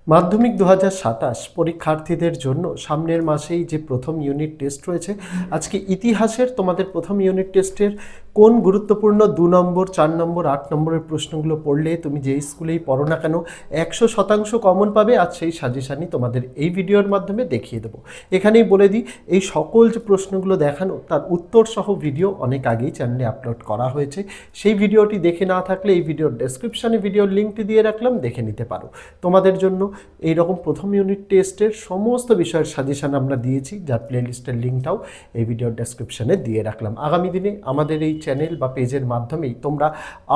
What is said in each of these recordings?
মাধ্যমিক 2027 পরীক্ষার্থীদের জন্য সামনের মাসেই যে প্রথম ইউনিট টেস্ট রয়েছে, আজকে ইতিহাসের তোমাদের প্রথম ইউনিট টেস্টের কোন গুরুত্বপূর্ণ 2 নম্বর 4 নম্বর 8 নম্বরের প্রশ্নগুলো পড়লে তুমি যেই স্কুলেই পড়ো না কেন 100% কমন পাবে, আজ সেই সাজেশানই তোমাদের এই ভিডিওর মাধ্যমে দেখিয়ে দেবো। এখানেই বলে দিই, এই সকল যে প্রশ্নগুলো দেখানো তার উত্তর সহ ভিডিও অনেক আগেই চ্যানেলে আপলোড করা হয়েছে। সেই ভিডিওটি দেখে না থাকলে এই ভিডিওর ডেসক্রিপশানে ভিডিওর লিঙ্কটি দিয়ে রাখলাম, দেখে নিতে পারো। তোমাদের জন্য এই রকম প্রথম ইউনিট টেস্টের সমস্ত বিষয়ের সাজেশান আমরা দিয়েছি, যার প্লেলিস্টের লিঙ্কটাও এই ভিডিওর ডেসক্রিপশানে দিয়ে রাখলাম। আগামী দিনে আমাদের এই চ্যানেল বা পেজের মাধ্যমেই তোমরা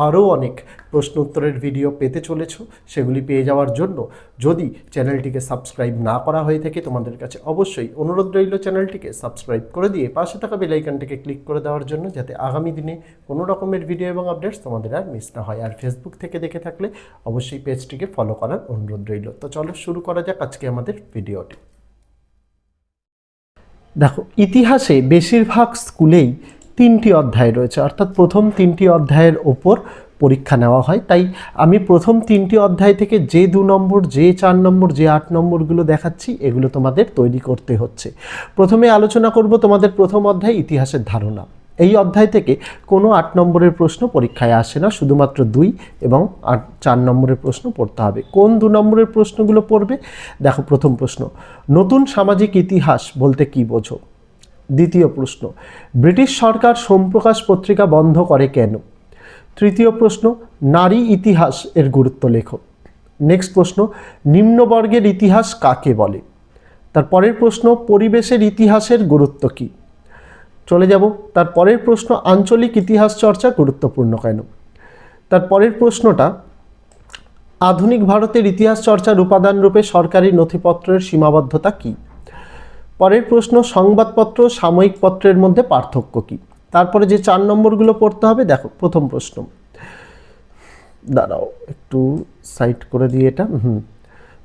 আরও অনেক প্রশ্ন উত্তরের ভিডিও পেতে চলেছ। সেগুলি পেয়ে যাওয়ার জন্য যদি চ্যানেলটিকে সাবস্ক্রাইব না করা হয়ে থাকে, তোমাদের কাছে অবশ্যই অনুরোধ রইল চ্যানেলটিকে সাবস্ক্রাইব করে দিয়ে পাশে থাকা বেল আইকনটিকে ক্লিক করে দেওয়ার জন্য, যাতে আগামী দিনে কোনো রকমের ভিডিও এবং আপডেটস তোমাদের আর মিস না হয়। আর ফেসবুক থেকে দেখে থাকলে অবশ্যই পেজটিকে ফলো করার অনুরোধ রইল। তো চলো শুরু করা যাক আজকে আমাদের ভিডিওটি। দেখো, ইতিহাসে বেশিরভাগ স্কুলেই 3টি অধ্যায় রয়েছে, অর্থাৎ প্রথম 3টি অধ্যায়ের ওপর পরীক্ষা নেওয়া হয়। তাই আমি প্রথম 3টি অধ্যায় থেকে যে 2 নম্বর, যে 4 নম্বর, যে 8 নম্বরগুলো দেখাচ্ছি, এগুলো তোমাদের তৈরি করতে হচ্ছে। প্রথমে আলোচনা করব তোমাদের প্রথম অধ্যায় ইতিহাসের ধারণা। এই অধ্যায় থেকে কোনো 8 নম্বরের প্রশ্ন পরীক্ষায় আসে না, শুধুমাত্র 2 এবং 4 নম্বরের প্রশ্ন পড়তে হবে। কোন 2 নম্বরের প্রশ্নগুলো পড়বে? দেখো, প্রথম প্রশ্ন, নতুন সামাজিক ইতিহাস বলতে কী বোঝো? দ্বিতীয় প্রশ্ন, ব্রিটিশ সরকার সোমপ্রকাশ পত্রিকা বন্ধ করে কেন? তৃতীয় প্রশ্ন, নারী ইতিহাস এর গুরুত্ব লেখো। নেক্সট প্রশ্ন, নিম্নবর্গের ইতিহাস কাকে বলে? তারপরের প্রশ্ন, পরিবেশের ইতিহাসের গুরুত্ব কী? চলে যাব তার পরের প্রশ্ন, আঞ্চলিক ইতিহাস চর্চা গুরুত্বপূর্ণ কেন? তারপরের প্রশ্নটা, আধুনিক ভারতের ইতিহাস চর্চার উপাদান রূপে সরকারি নথিপত্রের সীমাবদ্ধতা কী? পরের প্রশ্ন, সংবাদপত্র সাময়িক পত্রের মধ্যে পার্থক্য কী? তারপরে যে 4 নম্বরগুলো পড়তে হবে, দেখো প্রথম প্রশ্ন, দাঁড়াও একটু সাইড করে দিয়ে এটা,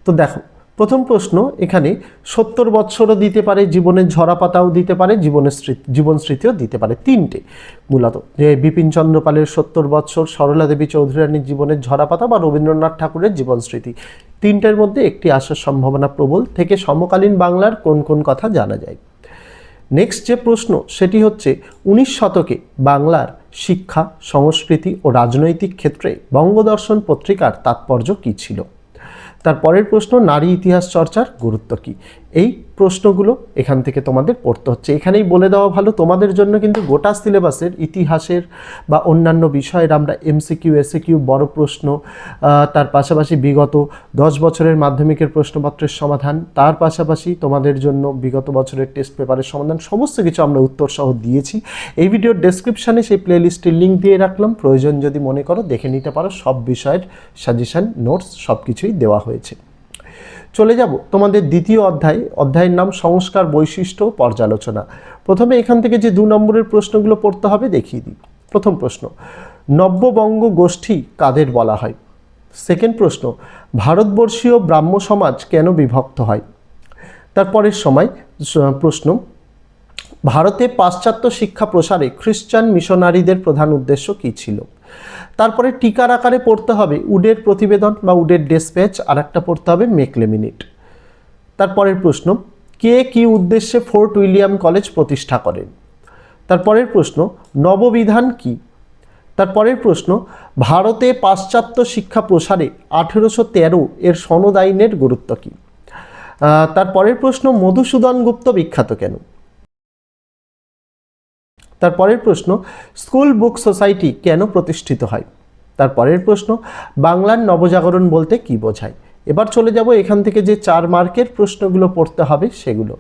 তো দেখো প্রথম প্রশ্ন, এখানে 70 বৎসরও দিতে পারে, জীবনের ঝরাপাতাও দিতে পারে, জীবন স্মৃতিও দিতে পারে। 3টে মূলত, যে বিপিনচন্দ্র পালের 70 বৎসর, সরলা দেবী চৌধুরী রানীর জীবনের ঝরাপাতা বা রবীন্দ্রনাথ ঠাকুরের জীবন স্মৃতি। 3টের মধ্যে একটি আসার সম্ভাবনা প্রবল। থেকে সমকালীন বাংলার কোন কোন কথা জানা যায়? নেক্সট যে প্রশ্ন, সেটি হচ্ছে 19 শতকে বাংলার শিক্ষা, সংস্কৃতি ও রাজনৈতিক ক্ষেত্রে বঙ্গদর্শন পত্রিকার তাৎপর্য কী ছিল? তারপরের প্রশ্ন, নারী ইতিহাস চর্চার গুরুত্ব কী? এই প্রশ্নগুলো এখান থেকে তোমাদের পড়তে হচ্ছে। এখানেই বলে দেওয়া ভালো, তোমাদের জন্য কিন্তু গোটা সিলেবাসের ইতিহাসের বা অন্যান্য বিষয়ের আমরা এমসিকিউ, এসিকিউ, বড় প্রশ্ন, তার পাশাপাশি বিগত 10 বছরের মাধ্যমিকের প্রশ্নপত্রের সমাধান, তার পাশাপাশি তোমাদের জন্য বিগত বছরের টেস্ট পেপারের সমাধান, সমস্ত কিছু আমরা উত্তর সহ দিয়েছি। এই ভিডিওর ডেসক্রিপশানে সেই প্লেলিস্টের লিঙ্ক দিয়ে রাখলাম, প্রয়োজন যদি মনে করো দেখে নিতে পারো। সব বিষয়ের সাজেশান, নোটস সব কিছুই দেওয়া হয়েছে। চলে যাব তোমাদের দ্বিতীয় অধ্যায়ের নাম সংস্কার, বৈশিষ্ট্য, পর্যালোচনা। প্রথমে এখান থেকে যে 2 নম্বরের প্রশ্নগুলো পড়তে হবে দেখিয়ে দিই। প্রথম প্রশ্ন, নব্যবঙ্গ গোষ্ঠী কাদের বলা হয়? সেকেন্ড প্রশ্ন, ভারতবর্ষীয় ব্রাহ্ম সমাজ কেন বিভক্ত হয়? তারপরের প্রশ্ন, ভারতে পাশ্চাত্য শিক্ষা প্রসারে খ্রিস্টান মিশনারিদের প্রধান উদ্দেশ্য কী ছিল? তারপরে টিকার আকারে পড়তে হবে উডের প্রতিবেদন বা উডের ডেসপ্যাচ, আর একটা পড়তে হবে মেকলেমিনিট। তারপরের প্রশ্ন, কে কী উদ্দেশ্যে ফোর্ট উইলিয়াম কলেজ প্রতিষ্ঠা করেন? তারপরের প্রশ্ন, নববিধান কী? তারপরের প্রশ্ন, ভারতে পাশ্চাত্য শিক্ষা প্রসারে 1813 এর সনদ আইনের গুরুত্ব কী? তারপরের প্রশ্ন, মধুসূদন গুপ্ত বিখ্যাত কেন? তারপরের প্রশ্ন, স্কুল বুক সোসাইটি কেন প্রতিষ্ঠিত হয়? তারপরের প্রশ্ন, বাংলার নবজাগরণ বলতে কি বোঝায়? এবার চলে যাব এখান থেকে যে 4 মার্কের প্রশ্নগুলো পড়তে হবে সেগুলো।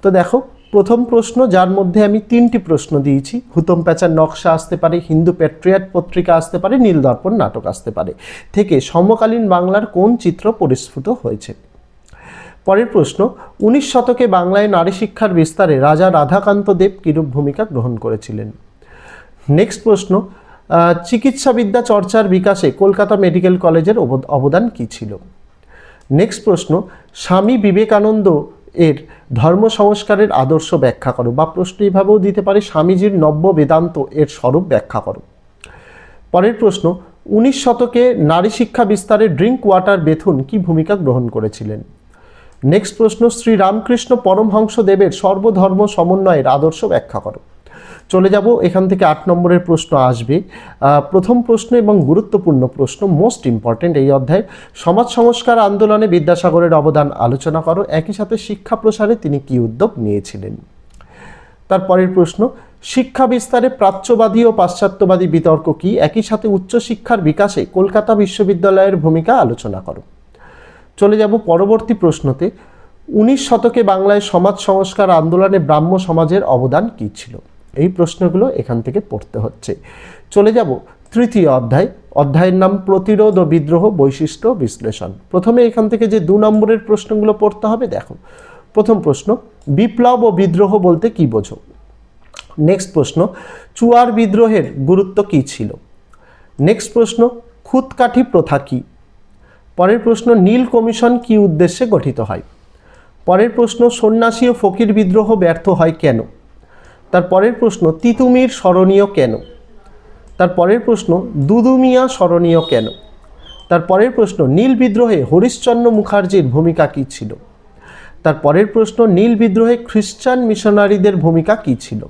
তো দেখো, প্রথম প্রশ্ন, যার মধ্যে আমি 3টি প্রশ্ন দিয়েছি, হুতম প্যাঁচার নকশা আসতে পারে, হিন্দু প্যাট্রিয়ট পত্রিকা আসতে পারে, নীলদর্পণ নাটক আসতে পারে, থেকে সমকালীন বাংলার কোন চিত্র পরিস্ফুট হয়েছে? পরের প্রশ্ন, 19 শতকে বাংলায় নারী শিক্ষার বিস্তারে রাজা রাধাকান্ত দেব কিরূপ ভূমিকা গ্রহণ করেছিলেন? নেক্সট প্রশ্ন, চিকিৎসাবিদ্যা চর্চার বিকাশে কলকাতা মেডিকেল কলেজের অবদান কী ছিল? নেক্সট প্রশ্ন, স্বামী বিবেকানন্দ এর ধর্ম সংস্কারের আদর্শ ব্যাখ্যা করো, বা প্রশ্ন এইভাবেও দিতে পারে, স্বামীজির নব্য বেদান্ত এর স্বরূপ ব্যাখ্যা করো। পরের প্রশ্ন, 19 শতকে নারী শিক্ষা বিস্তারে ড্রিঙ্ক ওয়াটার বেথুন কি ভূমিকা গ্রহণ করেছিলেন? নেক্সট প্রশ্ন, শ্রী রামকৃষ্ণ পরমহংসদেবের সর্বধর্ম সমন্বয়ের আদর্শ ব্যাখ্যা করো। চলে যাব, এখান থেকে 8 নম্বরের প্রশ্ন আসবে। প্রথম প্রশ্ন এবং গুরুত্বপূর্ণ প্রশ্ন, মোস্ট ইম্পর্টেন্ট এই অধ্যায়ে, সমাজ সংস্কার আন্দোলনে বিদ্যাসাগরের অবদান আলোচনা করো। একই সাথে শিক্ষা প্রসারে তিনি কি উদ্যোগ নিয়েছিলেন? তারপরের প্রশ্ন, শিক্ষা বিস্তারে প্রাচ্যবাদী ও পাশ্চাত্যবাদী বিতর্ক কি? একই সাথে উচ্চশিক্ষার বিকাশে কলকাতা বিশ্ববিদ্যালয়ের ভূমিকা আলোচনা করো। চলে যাব পরবর্তী প্রশ্নতে, 19 শতকে বাংলায় সমাজ সংস্কার আন্দোলনে ব্রাহ্ম সমাজের অবদান কী ছিল? এই প্রশ্নগুলো এখান থেকে পড়তে হচ্ছে। চলে যাব তৃতীয় অধ্যায়ের নাম প্রতিরোধ ও বিদ্রোহ বৈশিষ্ট্য বিশ্লেষণ। প্রথমে এখান থেকে যে 2 নম্বরের প্রশ্নগুলো পড়তে হবে, দেখো। প্রথম প্রশ্ন, বিপ্লব ও বিদ্রোহ বলতে কি বোঝো? নেক্সট প্রশ্ন, চুয়ার বিদ্রোহের গুরুত্ব কী ছিল? নেক্সট প্রশ্ন, খুদকাঠি প্রথা কী? পরের প্রশ্ন, নীল কমিশন কি উদ্দেশ্যে গঠিত হয়? পরের প্রশ্ন, সন্ন্যাসী ও ফকির বিদ্রোহ ব্যর্থ হয় কেন? তার পরের প্রশ্ন, তিতুমির স্মরণীয় কেন? তার পরের প্রশ্ন, দুদুমিয়া স্মরণীয় কেন? তার পরের প্রশ্ন, নীল বিদ্রোহে হরিশ্চন্দ্র মুখার্জির ভূমিকা কী ছিল? তার পরের প্রশ্ন, নীল বিদ্রোহে খ্রিস্টান মিশনারিদের ভূমিকা কী ছিল?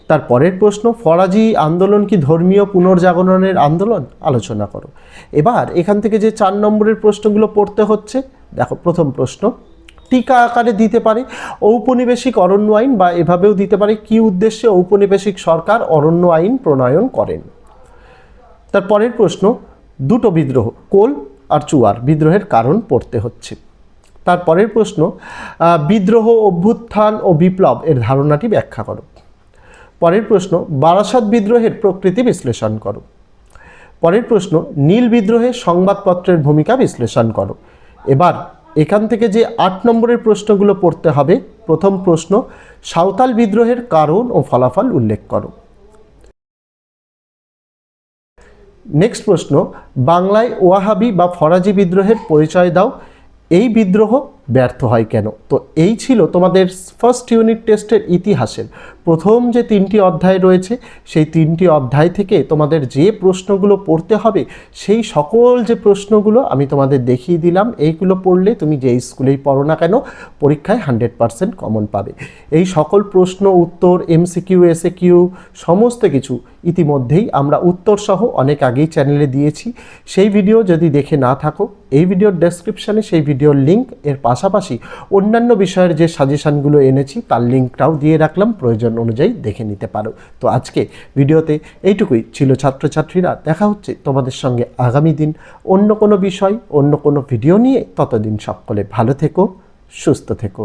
তার পরের প্রশ্ন, ফরাজি আন্দোলন কি ধর্মীয় পুনর্জাগরণের আন্দোলন? আলোচনা করো। এবার এখান থেকে যে 4 নম্বরের প্রশ্নগুলো পড়তে হচ্ছে, দেখো। প্রথম প্রশ্ন, টিকা আকারে দিতে পারে ঔপনিবেশিক অরণ্য আইন, বা এভাবেও দিতে পারে কি উদ্দেশ্যে ঔপনিবেশিক সরকার অরণ্য আইন প্রণয়ন করেন? তার পরের প্রশ্ন, দুটো বিদ্রোহ, কোল আর চুয়ার বিদ্রোহের কারণ পড়তে হচ্ছে। তারপরের প্রশ্ন, বিদ্রোহ, অভ্যুত্থান ও বিপ্লব এর ধারণাটি ব্যাখ্যা করো। পরের প্রশ্ন, বারাসাত বিদ্রোহের প্রকৃতি বিশ্লেষণ করো। পরের প্রশ্ন, নীল বিদ্রোহে সংবাদপত্রের ভূমিকা বিশ্লেষণ করো। এবার এখান থেকে যে 8 নম্বরের প্রশ্নগুলো পড়তে হবে। প্রথম প্রশ্ন, সাঁওতাল বিদ্রোহের কারণ ও ফলাফল উল্লেখ করো। নেক্সট প্রশ্ন, বাংলায় ওয়াহাবি বা ফরাজি বিদ্রোহের পরিচয় দাও। এই বিদ্রোহ ব্যর্থ হয় কেন? তো এই ছিল তোমাদের ফার্স্ট ইউনিট টেস্টের ইতিহাসের প্রথম যে 3টি অধ্যায় রয়েছে, সেই 3টি অধ্যায় থেকে তোমাদের যে প্রশ্নগুলো পড়তে হবে, সেই সকল যে প্রশ্নগুলো আমি তোমাদের দেখিয়ে দিলাম, এইগুলো পড়লে তুমি যে স্কুলেই পড়ো না কেন পরীক্ষায় 100% কমন পাবে। এই সকল প্রশ্ন উত্তর, MCQ, SAQ সমস্ত কিছু ইতিমধ্যেই আমরা উত্তরসহ অনেক আগেই চ্যানেলে দিয়েছি। সেই ভিডিও যদি দেখে না থাকো, এই ভিডিওর ডেসক্রিপশানে সেই ভিডিওর লিঙ্ক, এর পাশাপাশি অন্যান্য বিষয়ের যে সাজেশানগুলো এনেছি তার লিঙ্কটাও দিয়ে রাখলাম, প্রয়োজন অনুযায়ী দেখে নিতে পারো। তো আজকে ভিডিওতে এইটুকুই ছিল ছাত্রছাত্রীরা। দেখা হচ্ছে তোমাদের সঙ্গে আগামী দিন অন্য কোনো বিষয়, অন্য কোনো ভিডিও নিয়ে। ততদিন সকলে ভালো থেকো, সুস্থ থেকো।